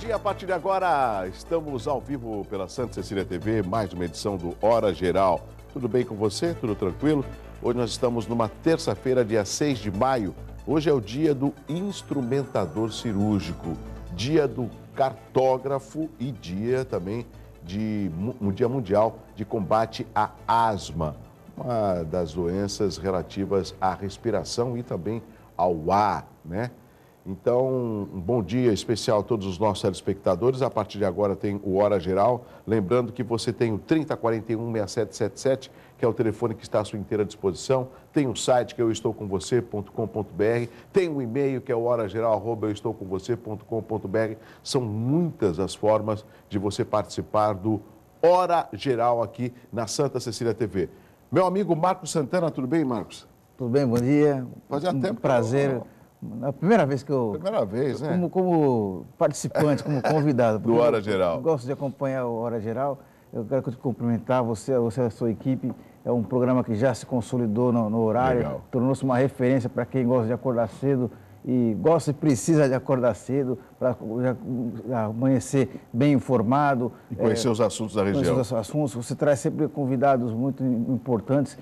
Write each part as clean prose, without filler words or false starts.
dia, a partir de agora, estamos ao vivo pela Santa Cecília TV, mais uma edição do Hora Geral. Tudo bem com você? Tudo tranquilo? Hoje nós estamos numa terça-feira, dia 6 de maio. Hoje é o dia do instrumentador cirúrgico, dia do cartógrafo e dia também Dia Mundial de Combate à Asma, uma das doenças relativas à respiração e também ao ar, né? Então, um bom dia especial a todos os nossos telespectadores. A partir de agora tem o Hora Geral. Lembrando que você tem o 3041-6777, que é o telefone que está à sua inteira disposição. Tem o site que é euestoucomvocê.com.br. Tem o e-mail que é o horageral@euestoucomvocê.com.br. São muitas as formas de você participar do Hora Geral aqui na Santa Cecília TV. Meu amigo Marcos Santana, tudo bem, Marcos? Tudo bem, bom dia. Fazia tempo. Prazer. A primeira vez que eu... Primeira vez, né? Como participante, como convidado. Do Hora Geral. Eu gosto de acompanhar o Hora Geral. Eu quero te cumprimentar, você e a sua equipe. É um programa que já se consolidou no horário. Tornou-se uma referência para quem gosta de acordar cedo e gosta e precisa de acordar cedo para amanhecer bem informado. E conhecer os assuntos da região. Conhecer os assuntos. Você traz sempre convidados muito importantes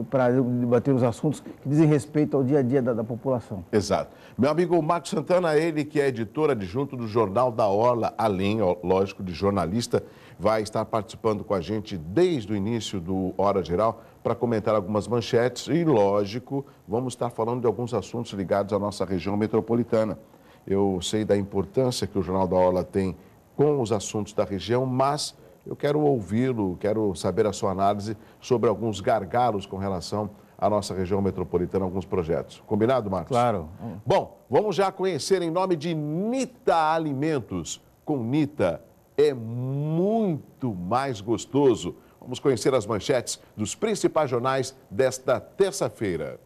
para debater os assuntos que dizem respeito ao dia a dia da população. Exato. Meu amigo Marcos Santana, ele que é editor adjunto do Jornal da Orla, além, lógico, de jornalista, vai estar participando com a gente desde o início do Hora Geral para comentar algumas manchetes e, lógico, vamos estar falando de alguns assuntos ligados à nossa região metropolitana. Eu sei da importância que o Jornal da Orla tem com os assuntos da região, mas eu quero ouvi-lo, quero saber a sua análise sobre alguns gargalos com relação à nossa região metropolitana, alguns projetos. Combinado, Marcos? Claro. Bom, vamos já conhecer em nome de Nita Alimentos. Com Nita é muito mais gostoso. Vamos conhecer as manchetes dos principais jornais desta terça-feira.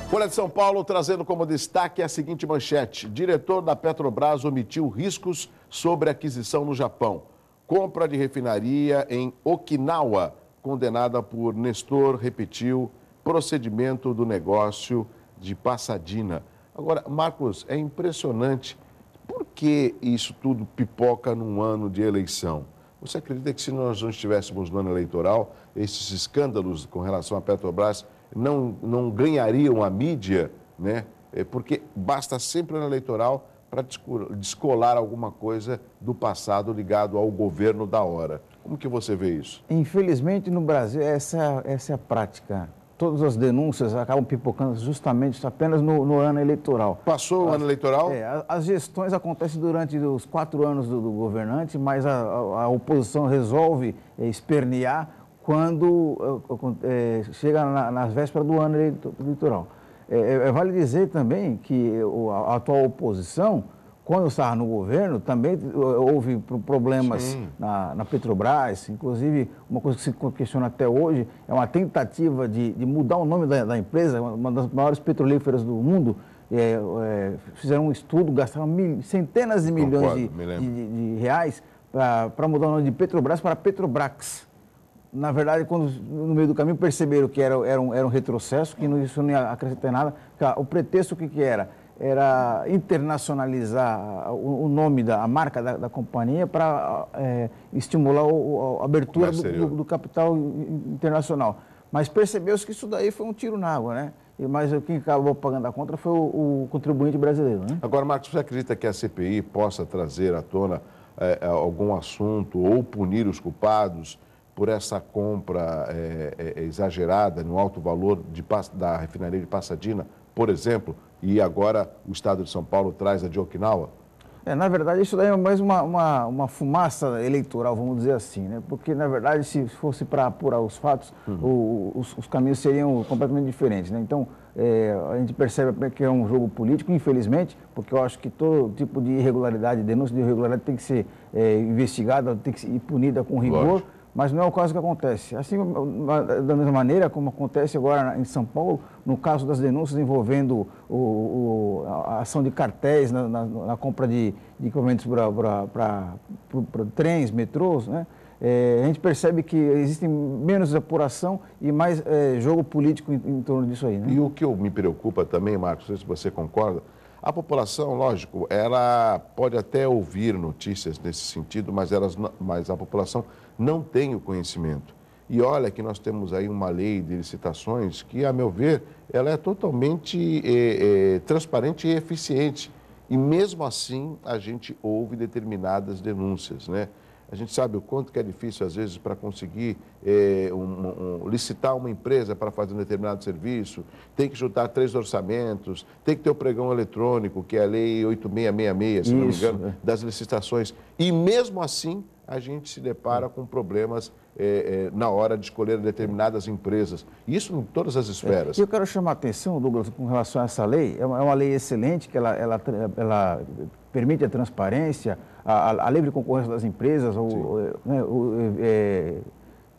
Folha de São Paulo trazendo como destaque a seguinte manchete. Diretor da Petrobras omitiu riscos sobre aquisição no Japão. Compra de refinaria em Okinawa, condenada por Nestor, repetiu procedimento do negócio de Passadina. Agora, Marcos, é impressionante. Por que isso tudo pipoca num ano de eleição? Você acredita que se nós não estivéssemos no ano eleitoral, esses escândalos com relação à Petrobras não ganhariam a mídia, né? Porque basta sempre no eleitoral para descolar alguma coisa do passado ligado ao governo da hora. Como que você vê isso? Infelizmente, no Brasil, essa é a prática. Todas as denúncias acabam pipocando justamente apenas no ano eleitoral. Passou o ano eleitoral? As gestões acontecem durante os 4 anos do governante, mas a oposição resolve espernear quando chega nas vésperas do ano eleitoral. Vale dizer também que a atual oposição, quando estava no governo, também houve problemas na Petrobras. Inclusive, uma coisa que se questiona até hoje é uma tentativa de mudar o nome da empresa, uma das maiores petrolíferas do mundo. Fizeram um estudo, gastaram centenas de milhões de reais para mudar o nome de Petrobras para Petrobrax. Na verdade, quando no meio do caminho perceberam que era um retrocesso, que isso não ia acrescentar nada, o pretexto que era? Era internacionalizar o nome a marca da companhia para estimular a abertura do capital internacional. Mas percebeu-se que isso daí foi um tiro na água, né? Mas quem acabou pagando a conta foi o contribuinte brasileiro, né? Agora, Marcos, você acredita que a CPI possa trazer à tona algum assunto ou punir os culpados por essa compra exagerada no alto valor da refinaria de Passadina, por exemplo, e agora o Estado de São Paulo traz a de Okinawa? Na verdade, isso daí é mais uma fumaça eleitoral, vamos dizer assim, né? Porque, na verdade, se fosse para apurar os fatos, os caminhos seriam completamente diferentes, né? Então, a gente percebe que é um jogo político, infelizmente, porque eu acho que todo tipo de irregularidade, denúncia de irregularidade tem que ser investigada, tem que ser punida com rigor. Lógico. Mas não é o caso que acontece. Assim, da mesma maneira como acontece agora em São Paulo, no caso das denúncias envolvendo a ação de cartéis na compra de equipamentos para trens, metrôs, né? a gente percebe que existe menos apuração e mais jogo político em torno disso aí, né? E o que me preocupa também, Marcos, não sei se você concorda, a população, lógico, ela pode até ouvir notícias nesse sentido, mas a população não tem o conhecimento. E olha que nós temos aí uma lei de licitações que, a meu ver, ela é totalmente transparente e eficiente. E mesmo assim, a gente ouve determinadas denúncias, né? A gente sabe o quanto que é difícil, às vezes, para conseguir licitar uma empresa para fazer um determinado serviço, tem que juntar 3 orçamentos, tem que ter o pregão eletrônico, que é a Lei 8666, se não me engano, das licitações. E mesmo assim, a gente se depara com problemas na hora de escolher determinadas empresas. Isso em todas as esferas. E eu quero chamar a atenção, Douglas, com relação a essa lei. É uma lei excelente, que ela permite a transparência, a livre concorrência das empresas,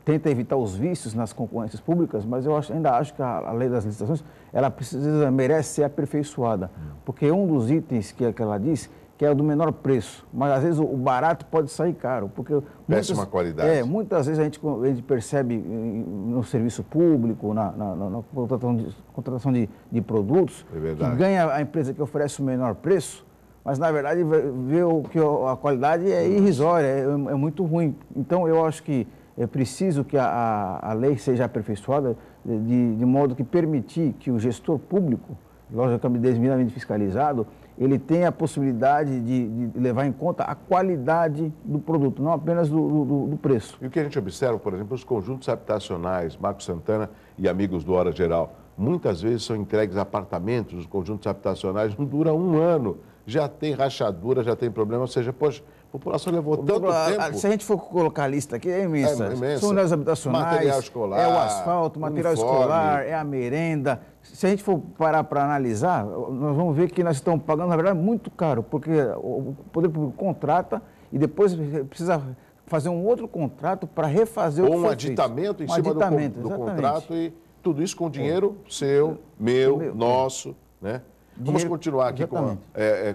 tenta evitar os vícios nas concorrências públicas, mas eu ainda acho que a lei das licitações, ela merece ser aperfeiçoada, porque um dos itens que ela diz que é o do menor preço, mas às vezes o barato pode sair caro, porque péssima qualidade. Muitas vezes a gente percebe no serviço público, na contratação de produtos, que ganha a empresa que oferece o menor preço, mas na verdade vê que a qualidade é irrisória, é muito ruim. Então eu acho que é preciso que a lei seja aperfeiçoada de modo que permitir que o gestor público, logicamente devidamente fiscalizado, ele tem a possibilidade de levar em conta a qualidade do produto, não apenas do preço. E o que a gente observa, por exemplo, os conjuntos habitacionais, Marcos Santana e amigos do Hora Geral, muitas vezes são entregues apartamentos, os conjuntos habitacionais não duram 1 ano, já tem rachadura, já tem problema, ou seja, poxa, a população levou tanto tempo. Se a gente for colocar a lista aqui, é imensa. São unidades habitacionais, material escolar, é o asfalto, material escolar, é a merenda. Se a gente for parar para analisar, nós vamos ver que nós estamos pagando, na verdade, muito caro, porque o poder público contrata e depois precisa fazer um outro contrato para refazer o que foi feito. Ou um aditamento em cima do contrato e tudo isso com dinheiro seu, meu, nosso, né? Vamos continuar aqui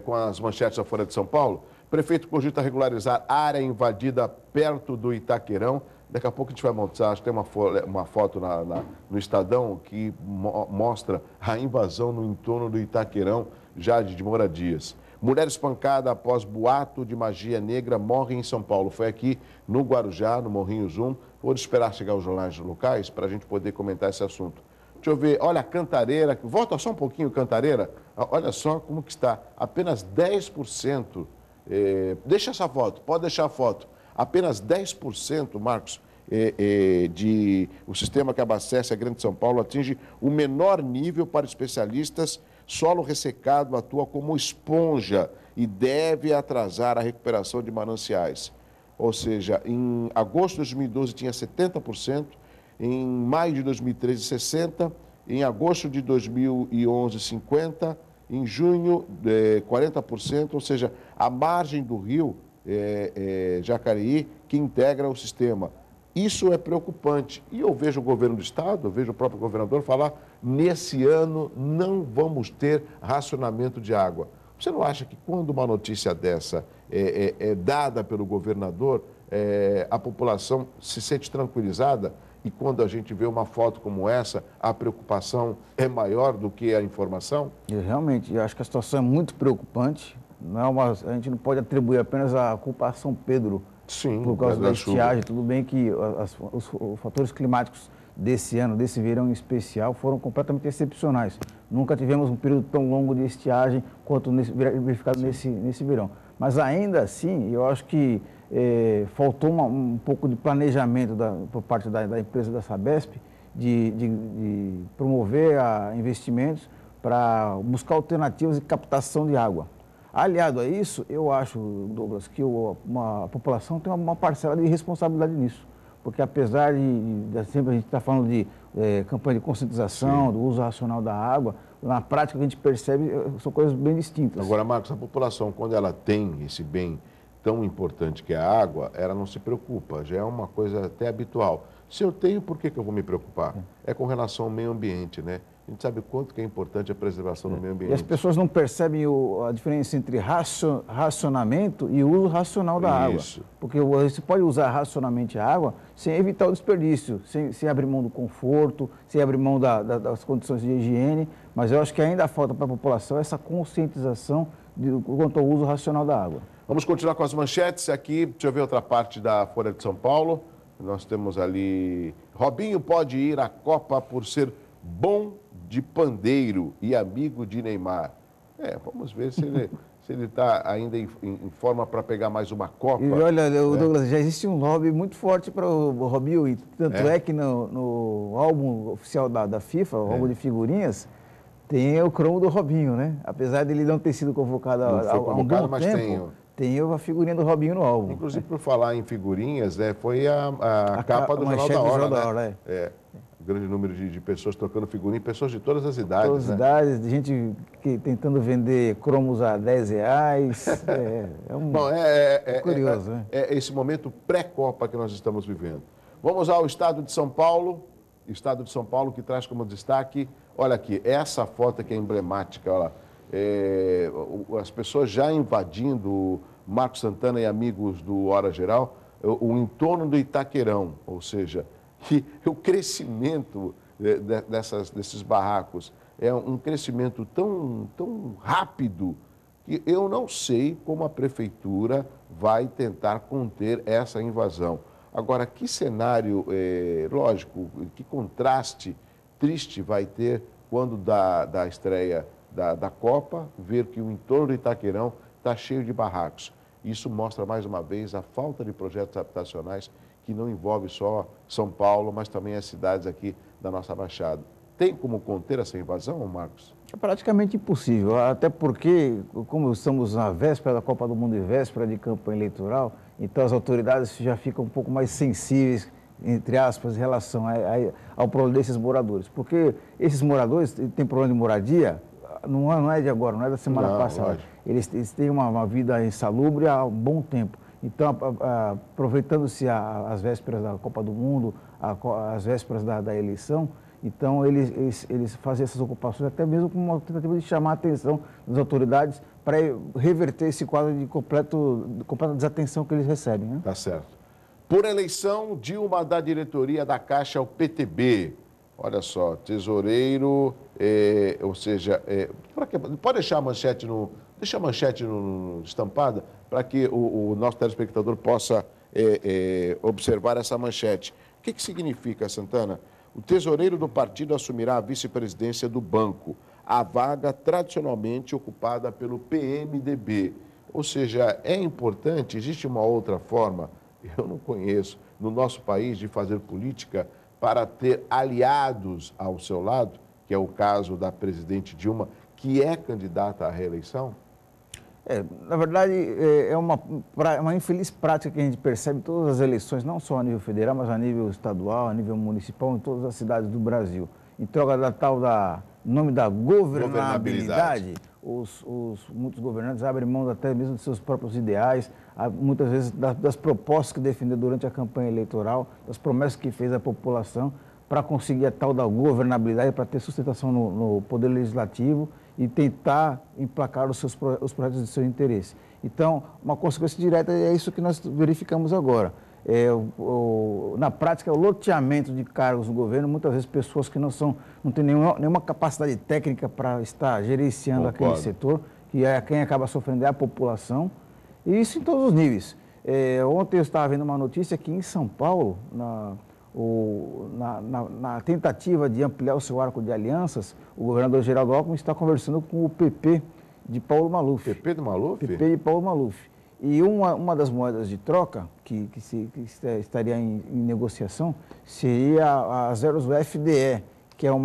com as manchetes da Folha de São Paulo. Prefeito cogita regularizar área invadida perto do Itaquerão. Daqui a pouco a gente vai mostrar, acho que tem uma foto no Estadão que mostra a invasão no entorno do Itaquerão, já de moradias. Mulher espancada após boato de magia negra morre em São Paulo. Foi aqui no Guarujá, no Morrinho Zoom. Vou esperar chegar os jornais locais para a gente poder comentar esse assunto. Deixa eu ver, olha a Cantareira, volta só um pouquinho, Cantareira. Olha só como que está, apenas 10%. Deixa essa foto, pode deixar a foto. Apenas 10%, Marcos, o sistema que abastece a Grande São Paulo atinge o menor nível para especialistas. Solo ressecado atua como esponja e deve atrasar a recuperação de mananciais. Ou seja, em agosto de 2012 tinha 70%, em maio de 2013, 60%, em agosto de 2011, 50%, em junho, 40%, ou seja, a margem do rio Jacareí, que integra o sistema. Isso é preocupante. E eu vejo o governo do estado, eu vejo o próprio governador falar, nesse ano não vamos ter racionamento de água. Você não acha que quando uma notícia dessa é dada pelo governador, a população se sente tranquilizada? E quando a gente vê uma foto como essa, a preocupação é maior do que a informação? Realmente, eu acho que a situação é muito preocupante. A gente não pode atribuir apenas a culpa a São Pedro. Sim, por causa da estiagem. Tudo bem que os fatores climáticos desse ano, desse verão em especial, foram completamente excepcionais. Nunca tivemos um período tão longo de estiagem quanto verificado nesse verão. Mas ainda assim, eu acho que faltou um pouco de planejamento por parte da empresa da Sabesp de promover investimentos para buscar alternativas de captação de água. Aliado a isso, eu acho, Douglas, que a população tem uma parcela de responsabilidade nisso. Porque apesar de sempre a gente estar falando de campanha de conscientização, do uso racional da água, na prática a gente percebe são coisas bem distintas. Agora, Marcos, a população, quando ela tem esse bem tão importante que é a água, ela não se preocupa, já é uma coisa até habitual. Se eu tenho, por que eu vou me preocupar? É com relação ao meio ambiente, né? a gente sabe o quanto que é importante a preservação do meio ambiente. E as pessoas não percebem a diferença entre racionamento e uso racional da água. Porque você pode usar racionalmente a água sem evitar o desperdício, sem abrir mão do conforto, sem abrir mão das condições de higiene, mas eu acho que ainda falta para a população essa conscientização quanto ao uso racional da água. Vamos continuar com as manchetes aqui. Deixa eu ver outra parte da Folha de São Paulo. Nós temos ali: Robinho pode ir à Copa por ser bom de pandeiro e amigo de Neymar. Vamos ver se ele está ainda em forma para pegar mais uma Copa. E olha, Douglas, já existe um lobby muito forte para o Robinho, e tanto é que no álbum oficial da FIFA, o álbum de figurinhas, tem o cromo do Robinho, né? Apesar de ele não ter sido convocado há um bom tempo, tem a figurinha do Robinho no álbum. Inclusive, por falar em figurinhas, foi a capa do Jornal da Hora, né? Grande número de pessoas trocando figurinha, pessoas de todas as idades. Todas as idades, de gente tentando vender cromos a R$10. Curioso, né? É esse momento pré-Copa que nós estamos vivendo. Vamos ao estado de São Paulo. Estado de São Paulo que traz como destaque, olha aqui, essa foto que é emblemática, olha lá. As pessoas já invadindo Marcos Santana e amigos do Hora Geral, o entorno do Itaquerão, ou seja, que o crescimento desses barracos é um crescimento tão rápido que eu não sei como a prefeitura vai tentar conter essa invasão. Agora, que cenário, lógico, que contraste triste vai ter quando da estreia da Copa, ver que o entorno do Itaquerão está cheio de barracos. Isso mostra, mais uma vez, a falta de projetos habitacionais que não envolve só São Paulo, mas também as cidades aqui da nossa Baixada. Tem como conter essa invasão, Marcos? É praticamente impossível, até porque, como estamos na véspera da Copa do Mundo e véspera de campanha eleitoral, então as autoridades já ficam um pouco mais sensíveis, entre aspas, em relação ao problema desses moradores. Porque esses moradores têm problema de moradia, não é de agora, não é da semana passada. Eles têm uma vida insalubre há um bom tempo. Então, aproveitando-se as vésperas da Copa do Mundo, as vésperas da eleição, então eles fazem essas ocupações até mesmo com uma tentativa de chamar a atenção das autoridades para reverter esse quadro de completa desatenção que eles recebem. Né? Tá certo. Por eleição, Dilma da diretoria da Caixa ao PTB. Olha só, tesoureiro, ou seja, pode deixar a manchete deixa a manchete estampada para que o nosso telespectador possa observar essa manchete. O que significa, Santana? O tesoureiro do partido assumirá a vice-presidência do banco, a vaga tradicionalmente ocupada pelo PMDB. Ou seja, é importante, existe uma outra forma, eu não conheço, no nosso país de fazer política para ter aliados ao seu lado, que é o caso da presidente Dilma, que é candidata à reeleição? Na verdade, é uma infeliz prática que a gente percebe em todas as eleições, não só a nível federal, mas a nível estadual, a nível municipal, em todas as cidades do Brasil. Em troca nome da governabilidade, muitos governantes abrem mão até mesmo de seus próprios ideais, muitas vezes das propostas que defendeu durante a campanha eleitoral, das promessas que fez à população, para conseguir a tal da governabilidade, para ter sustentação no Poder Legislativo e tentar emplacar os projetos de seu interesse. Então, uma consequência direta é isso que nós verificamos agora. Na prática, o loteamento de cargos no governo, muitas vezes pessoas que não têm nenhuma capacidade técnica para estar gerenciando aquele setor, que é quem acaba sofrendo é a população, e isso em todos os níveis. Ontem eu estava vendo uma notícia que em São Paulo, na tentativa de ampliar o seu arco de alianças, o governador Geraldo Alckmin está conversando com o PP de Paulo Maluf. PP do Maluf? PP de Paulo Maluf. E uma das moedas de troca que estaria em negociação seria a Zeros FDE, que é um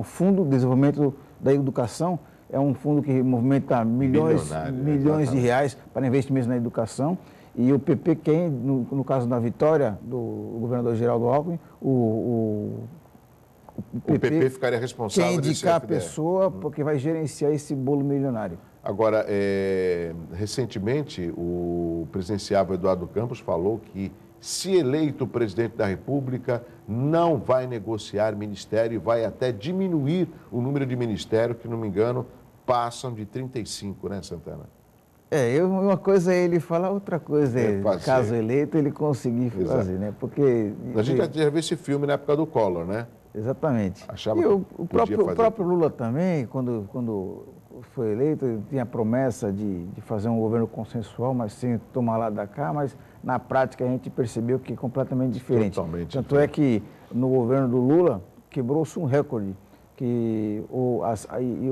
fundo de desenvolvimento da educação, é um fundo que movimenta milhões de reais para investimentos na educação. E o PP, no caso da vitória do governador Geraldo Alckmin, o PP ficaria responsável quem indicar a pessoa, porque vai gerenciar esse bolo milionário. Agora, recentemente, o presidenciável Eduardo Campos falou que se eleito presidente da República, não vai negociar ministério e vai até diminuir o número de ministérios, que, não me engano, passam de 35, né, Santana? Uma coisa é ele falar, outra coisa é, caso eleito, ele conseguir fazer, né? Porque... A gente já viu esse filme na época do Collor, né? Exatamente. Achava e o próprio Lula também, quando foi eleito, ele tinha a promessa de fazer um governo consensual, mas sem tomar lá da cá, mas na prática a gente percebeu que é completamente diferente. Totalmente Tanto é que no governo do Lula quebrou-se um recorde, que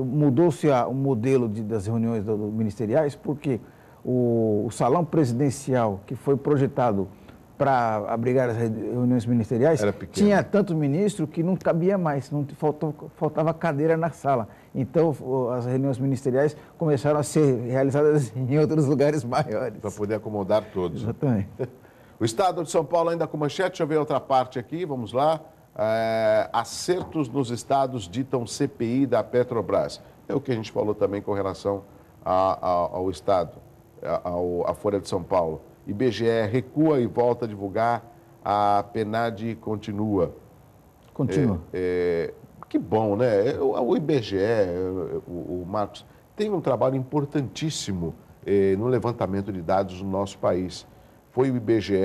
mudou-se o modelo das reuniões ministeriais, porque o salão presidencial que foi projetado para abrigar as reuniões ministeriais, tinha tanto ministro que não cabia mais, faltava cadeira na sala. Então, as reuniões ministeriais começaram a ser realizadas em outros lugares maiores. Para poder acomodar todos. Exatamente. O Estado de São Paulo ainda com manchete, deixa eu ver outra parte aqui, vamos lá. Acertos nos estados ditam CPI da Petrobras. É o que a gente falou também com relação ao Estado, à Folha de São Paulo. IBGE recua e volta a divulgar, a PNAD continua. Continua. Que bom, né? O IBGE, o Marcos, tem um trabalho importantíssimo no levantamento de dados no nosso país. Foi o IBGE,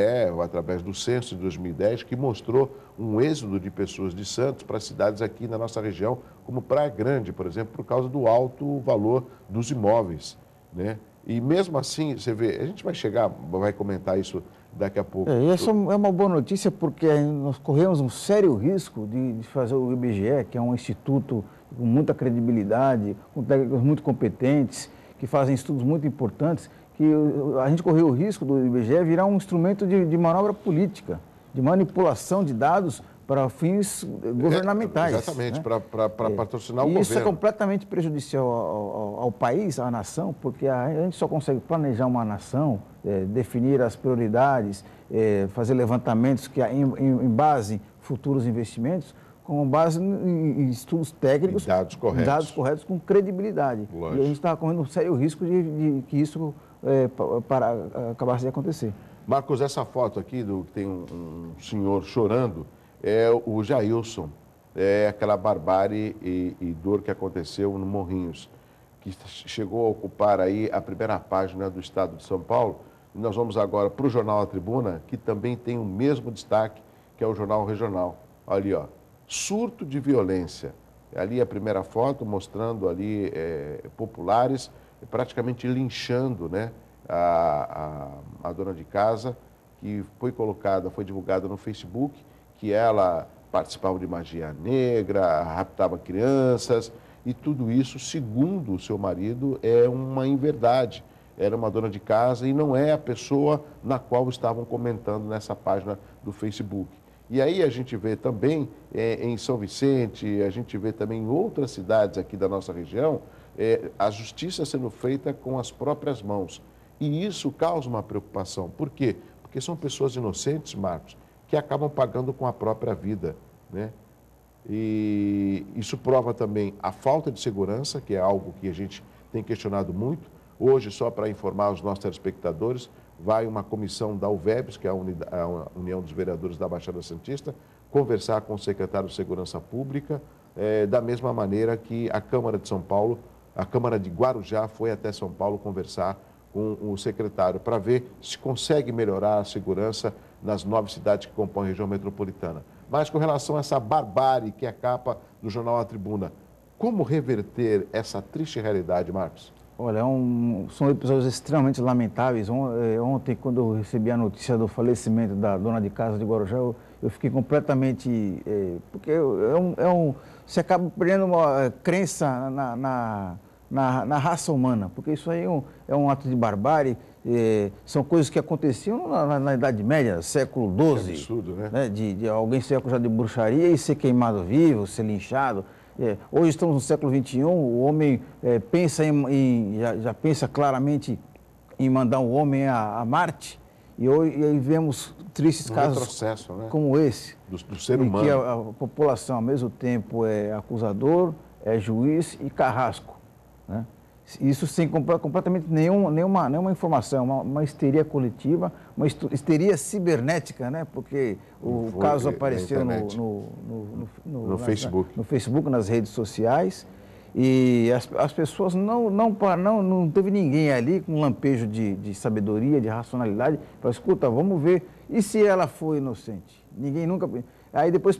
através do censo de 2010, que mostrou um êxodo de pessoas de Santos para cidades aqui na nossa região, como Praia Grande, por exemplo, por causa do alto valor dos imóveis, né? E mesmo assim, você vê, a gente vai comentar isso daqui a pouco. Essa é uma boa notícia, porque nós corremos um sério risco de fazer o IBGE, que é um instituto com muita credibilidade, com técnicos muito competentes, que fazem estudos muito importantes, que a gente correu o risco do IBGE virar um instrumento de manobra política, de manipulação de dados para fins governamentais. Exatamente, né? Para patrocinar o governo. Isso é completamente prejudicial ao país, à nação, porque a gente só consegue planejar uma nação, definir as prioridades, fazer levantamentos que em base em futuros investimentos, com base em estudos técnicos, dados corretos com credibilidade. Lógico. E a gente está correndo um sério risco de que isso acabasse de acontecer. Marcos, essa foto aqui, que tem um senhor chorando, é o Jailson, é aquela barbárie e dor que aconteceu no Morrinhos, que chegou a ocupar aí a primeira página do Estado de São Paulo. E nós vamos agora para o Jornal A Tribuna, que também tem o mesmo destaque, que é o Jornal Regional. Ali, ó, surto de violência. Ali a primeira foto mostrando ali populares praticamente linchando, né, a dona de casa, que foi divulgada no Facebook, que ela participava de magia negra, raptava crianças, e tudo isso, segundo o seu marido, é uma inverdade. Era uma dona de casa e não é a pessoa na qual estavam comentando nessa página do Facebook. E aí a gente vê também em São Vicente, a gente vê também em outras cidades aqui da nossa região, a justiça sendo feita com as próprias mãos. E isso causa uma preocupação. Por quê? Porque são pessoas inocentes, Marcos, que acabam pagando com a própria vida, né? E isso prova também a falta de segurança, que é algo que a gente tem questionado muito. Hoje, só para informar os nossos telespectadores, vai uma comissão da UVEBS, que é a União dos Vereadores da Baixada Santista, conversar com o secretário de Segurança Pública, da mesma maneira que a Câmara de São Paulo, a Câmara de Guarujá foi até São Paulo conversar com o secretário para ver se consegue melhorar a segurança nas 9 cidades que compõem a região metropolitana. Mas com relação a essa barbárie que é a capa do Jornal A Tribuna, como reverter essa triste realidade, Marcos? Olha, são episódios extremamente lamentáveis. Ontem, quando eu recebi a notícia do falecimento da dona de casa de Guarujá, eu fiquei completamente... porque você acaba perdendo uma crença na raça humana, porque isso aí é um ato de barbárie. São coisas que aconteciam na Idade Média, século XII. É absurdo, né? De alguém ser acusado de bruxaria e ser queimado vivo, ser linchado. Hoje estamos no século XXI, o homem já pensa claramente em mandar um homem a Marte, e aí vemos tristes casos né? como esse, do ser humano. Em que a população, ao mesmo tempo, é acusador, é juiz e carrasco, né? Isso sem completamente nenhuma informação, uma histeria coletiva, uma histeria cibernética, né? Porque o caso apareceu no Facebook. No Facebook, nas redes sociais, e as pessoas não teve ninguém ali com um lampejo de sabedoria, de racionalidade, para escuta, vamos ver, e se ela foi inocente? Ninguém nunca... Aí depois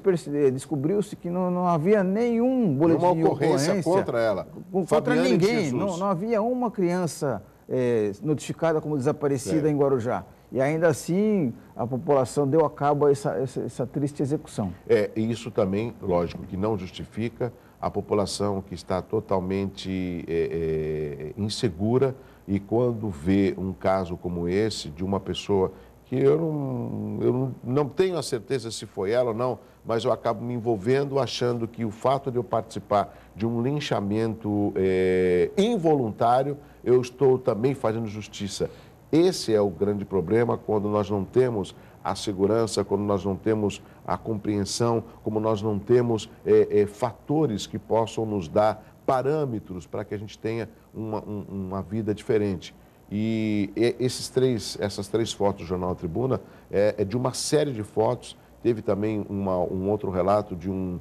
descobriu-se que não havia nenhum boletim de ocorrência contra ela. Contra ninguém. Não havia uma criança notificada como desaparecida em Guarujá. E ainda assim a população deu a cabo a essa triste execução. E isso também, lógico, que não justifica a população que está totalmente insegura e quando vê um caso como esse de uma pessoa que eu não tenho a certeza se foi ela ou não, mas eu acabo me envolvendo achando que o fato de eu participar de um linchamento involuntário, eu estou também fazendo justiça. Esse é o grande problema quando nós não temos a segurança, quando nós não temos a compreensão, como nós não temos fatores que possam nos dar parâmetros para que a gente tenha uma vida diferente. E essas três fotos do Jornal Tribuna é de uma série de fotos. Teve também um outro relato de um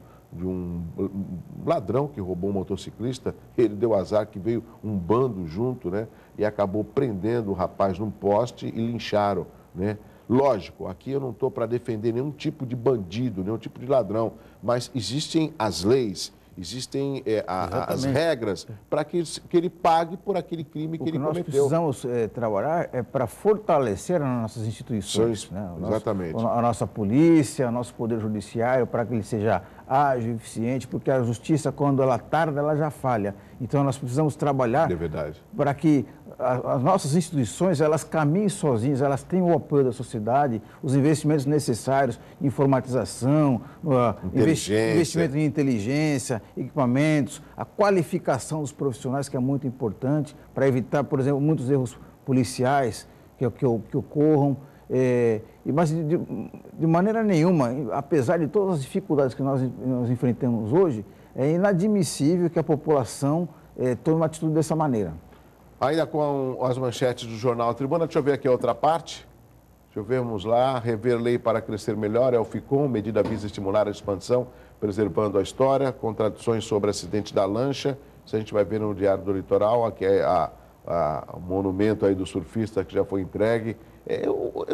ladrão que roubou um motociclista. Ele deu azar que veio um bando junto, né? E acabou prendendo o rapaz num poste e lincharam, né? Lógico, aqui eu não estou para defender nenhum tipo de bandido, nenhum tipo de ladrão, mas existem as leis, existem as regras para que ele pague por aquele crime que ele cometeu. O que nós precisamos trabalhar é para fortalecer as nossas instituições, né? Exatamente. A nossa polícia, o nosso poder judiciário, para que ele seja ágil, eficiente, porque a justiça, quando ela tarda, ela já falha. Então, nós precisamos trabalhar para que as nossas instituições, elas caminhem sozinhas, elas tenham o apoio da sociedade, os investimentos necessários, informatização, investimento em inteligência, equipamentos, a qualificação dos profissionais, que é muito importante, para evitar, por exemplo, muitos erros policiais que ocorram. Mas de maneira nenhuma, apesar de todas as dificuldades que nós enfrentamos hoje, é inadmissível que a população tome uma atitude dessa maneira. Ainda com as manchetes do Jornal Tribuna, deixa eu ver aqui a outra parte. Deixa eu ver, vamos lá. Rever lei para crescer melhor é o FICOM, medida visa estimular a expansão, preservando a história. Contradições sobre acidente da lancha. Isso a gente vai ver no Diário do Litoral. Aqui é o monumento aí do surfista que já foi entregue. Eu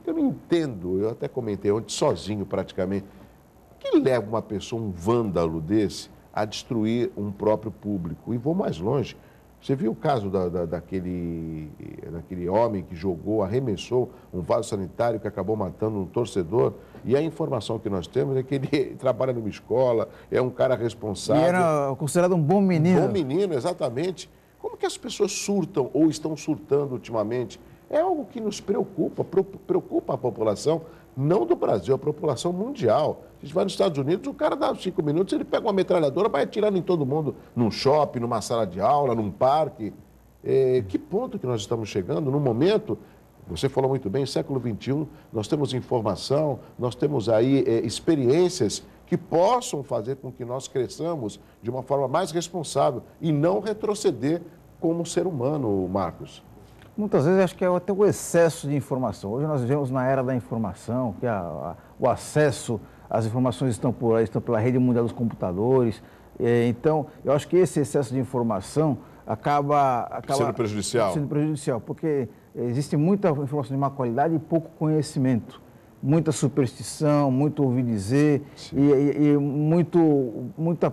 não entendo, eu até comentei ontem, sozinho praticamente. O que leva uma pessoa, um vândalo desse, a destruir um próprio público? E vou mais longe. Você viu o caso daquele homem que arremessou um vaso sanitário que acabou matando um torcedor? E a informação que nós temos é que ele trabalha numa escola, é um cara responsável. E era considerado um bom menino. Um bom menino, exatamente. Como que as pessoas surtam ou estão surtando ultimamente? É algo que nos preocupa a população, não do Brasil, a população mundial. A gente vai nos Estados Unidos, o cara dá 5 minutos, ele pega uma metralhadora, vai atirando em todo mundo, num shopping, numa sala de aula, num parque. Que ponto que nós estamos chegando? No momento, você falou muito bem, século XXI, nós temos informação, nós temos aí experiências que possam fazer com que nós cresçamos de uma forma mais responsável e não retroceder como ser humano, Marcos. Muitas vezes acho que é até o excesso de informação. Hoje nós vivemos na era da informação, que o acesso às informações estão pela rede mundial dos computadores. Então, eu acho que esse excesso de informação acaba sendo prejudicial. Porque existe muita informação de má qualidade e pouco conhecimento. Muita superstição, muito ouvir dizer e muita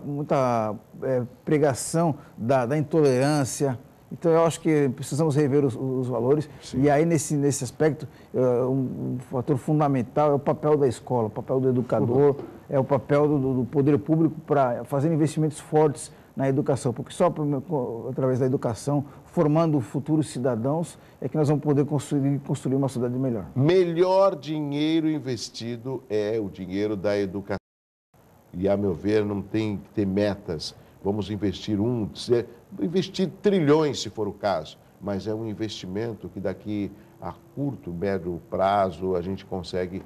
pregação da intolerância. Então, eu acho que precisamos rever os valores. Sim. E aí, nesse aspecto, um fator fundamental é o papel da escola, o papel do educador, é o papel do poder público para fazer investimentos fortes na educação. Porque só através da educação, formando futuros cidadãos, é que nós vamos poder construir uma sociedade melhor. Melhor dinheiro investido é o dinheiro da educação. E, a meu ver, não tem que ter metas. Vamos investir trilhões, se for o caso, mas é um investimento que daqui a curto, médio prazo, a gente consegue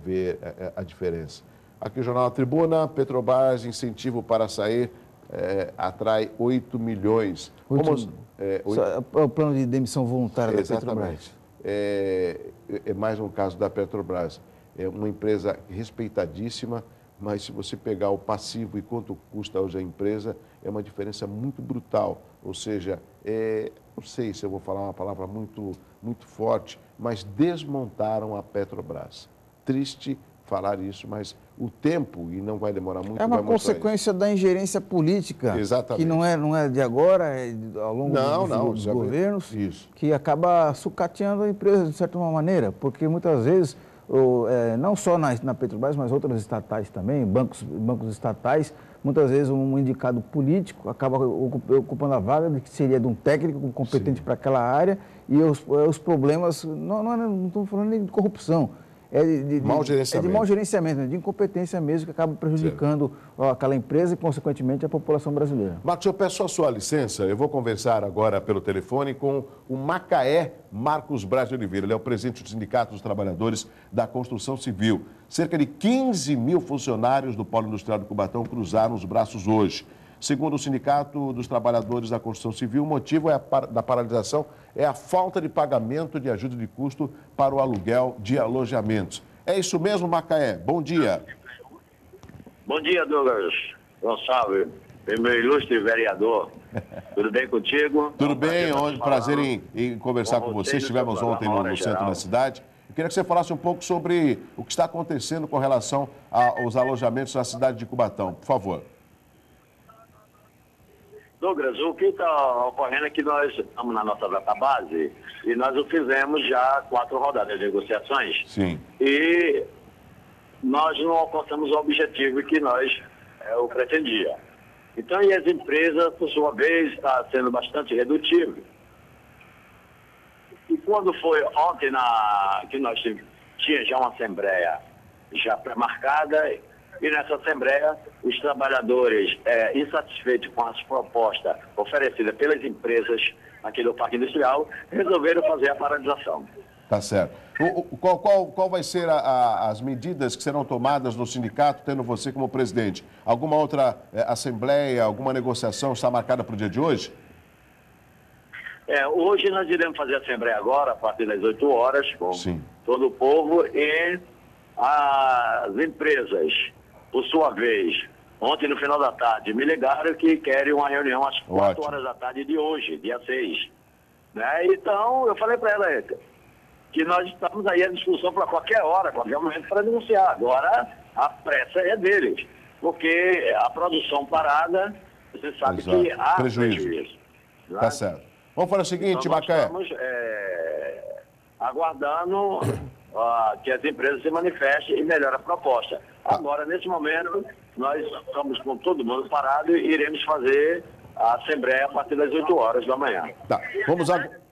ver a diferença. Aqui o Jornal Tribuna, Petrobras, incentivo para sair atrai 8 milhões. É o plano de demissão voluntária da Petrobras. É mais um caso da Petrobras. É uma empresa respeitadíssima, mas se você pegar o passivo e quanto custa hoje a empresa, é uma diferença muito brutal. Ou seja, não sei se eu vou falar uma palavra muito forte, mas desmontaram a Petrobras. Triste falar isso, mas o tempo, e não vai demorar muito, é uma consequência da ingerência política. Exatamente. Que não é de agora, é ao longo dos governos, que acaba sucateando a empresa, de certa maneira, porque muitas vezes, não só na Petrobras, mas outras estatais também, bancos estatais, muitas vezes um indicado político acaba ocupando a vaga que seria de um técnico competente para aquela área, e os problemas, não estou falando nem de corrupção, de mau gerenciamento, de incompetência mesmo, que acaba prejudicando aquela empresa e, consequentemente, a população brasileira. Marcos, eu peço a sua licença, eu vou conversar agora pelo telefone com o Macaé Marcos Braz de Oliveira. Ele é o presidente do Sindicato dos Trabalhadores da Construção Civil. Cerca de 15 mil funcionários do Polo Industrial do Cubatão cruzaram os braços hoje. Segundo o Sindicato dos Trabalhadores da Construção Civil, o motivo da paralisação é a falta de pagamento de ajuda de custo para o aluguel de alojamentos. É isso mesmo, Macaé? Bom dia. Bom dia, Douglas Gonçalves, meu ilustre vereador. Tudo bem contigo? Tudo bem, prazer em conversar com você. Estivemos ontem no centro da cidade. Eu queria que você falasse um pouco sobre o que está acontecendo com relação aos alojamentos na cidade de Cubatão, por favor. Douglas, o que está ocorrendo é que nós estamos na nossa database e nós fizemos já 4 rodadas de negociações. Sim. E nós não alcançamos o objetivo que nós o pretendia. Então, e as empresas, por sua vez, está sendo bastante redutivo. E quando foi ontem que nós tínhamos já uma assembleia já pré-marcada, e nessa assembleia os trabalhadores insatisfeitos com as propostas oferecidas pelas empresas aqui do Parque Industrial, resolveram fazer a paralisação. Tá certo. Qual vai ser as medidas que serão tomadas no sindicato, tendo você como presidente? Alguma outra assembleia, alguma negociação está marcada para o dia de hoje? Hoje nós iremos fazer a assembleia agora, a partir das 8 horas, com todo o povo, e as empresas, por sua vez, ontem no final da tarde, me ligaram que querem uma reunião às 4 horas da tarde de hoje, dia 6. Né? Então, eu falei para ela que nós estamos aí à discussão para qualquer hora, qualquer momento para denunciar. Agora, a pressa é deles, porque a produção parada, você sabe que há prejuízo. Né? Tá certo. Vamos fazer o seguinte, então, Macaé. Estamos aguardando que as empresas se manifestem e melhorem a proposta. Agora, nesse momento, nós estamos com todo mundo parado e iremos fazer a assembleia a partir das 8 horas da manhã. Tá.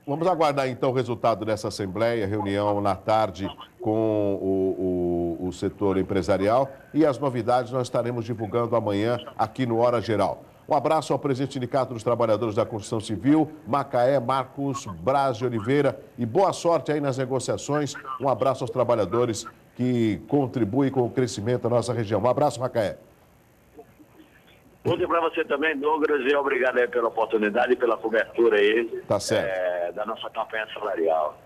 Vamos aguardar, então, o resultado dessa assembleia, reunião na tarde com o setor empresarial, e as novidades nós estaremos divulgando amanhã aqui no Hora Geral. Um abraço ao presidente do Sindicato dos Trabalhadores da Construção Civil, Macaé Marcos Braz de Oliveira, e boa sorte aí nas negociações. Um abraço aos trabalhadores que contribuem com o crescimento da nossa região. Um abraço, Macaé. Outro para você também, Douglas, e obrigado aí pela oportunidade e pela cobertura aí tá certo. Da nossa campanha salarial.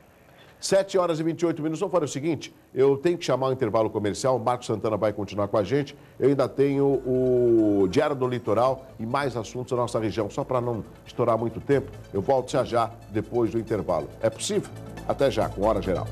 7 horas e 28 minutos. Vamos fazer o seguinte, eu tenho que chamar o intervalo comercial, o Marcos Santana vai continuar com a gente. Eu ainda tenho o Diário do Litoral e mais assuntos da nossa região. Só para não estourar muito tempo, eu volto já depois do intervalo. É possível? Até já, com Hora Geral.